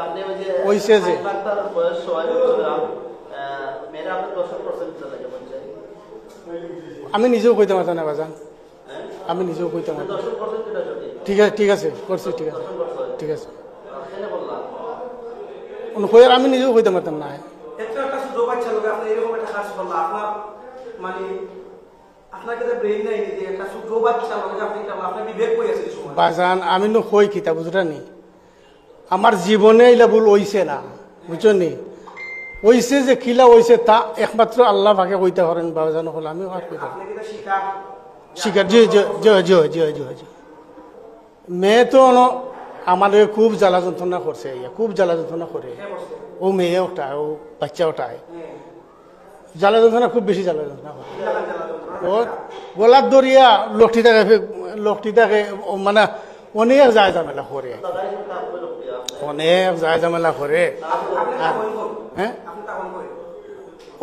আপনি ওই যে ওইসে যে তার বয়স 6 বছর মেয়েরা আপনার 10% চলে লাগে বলছে। আমি নিজেও কইতে পারতাম না বাজান, আমি নিজেও কইতে পারতাম। 10% এটা সঠিক। ঠিক আছে করছি, ঠিক আছে 10% ঠিক আছে। কেন বললাম? কইয়ার আমি নিজেও কইতে পারতাম না। একটা একটা ছোট বাচ্চা লোক আপনি এরকম একটা কাজ করলেন, আপনার মানে আপনার কাছে ব্রেইন নাই যে একটা ছোট বাচ্চা লোক আপনি আপনার বিবেক কই আছে এই সময়? বাজান আমি নো কই কিতা বুঝরা নি, আমার জীবনে এলা ভুল হইছে না, বুঝছো নি? হইছে যে কিলা হইছে তা একমাত্র আল্লাহ ভাগে কইতে পারেন বাজান হল, আমি আর কইতে আপনি কি শিকার শিকার জি জি জি জি জি জি জি। মেয়ে তো আমাদের খুব জ্বালা যন্ত্রণা করছে, খুব জ্বালা যন্ত্রণা করে। ও মেয়ে ওটা, ও বাচ্চা ওটায় জ্বালা যন্ত্রণা, খুব বেশি জ্বালা যন্ত্রণা করে। ও গলার দরিয়া লোকটি থাকে মানে অনেক যায় ঝামেলা করে, অনেক যায় ঝামেলা করে। হ্যাঁ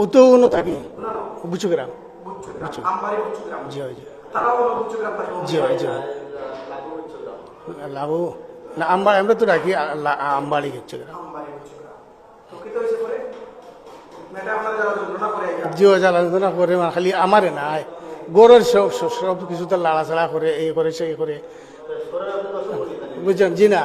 ও তো কোনো থাকি বুঝছো গ্রাম, জি হয় জি জি হয় জি হয় লাগু না আমবাড়ি, আমরা তো রাখি আমবাড়ি হচ্ছে গ্রাম। জি জ্বালা যন্ত্রণা করে, খালি আমারে নাই গরুর সব কিছু তো লাড়াচাড়া করে, এই করে সেই করে, বুঝছেন জি না।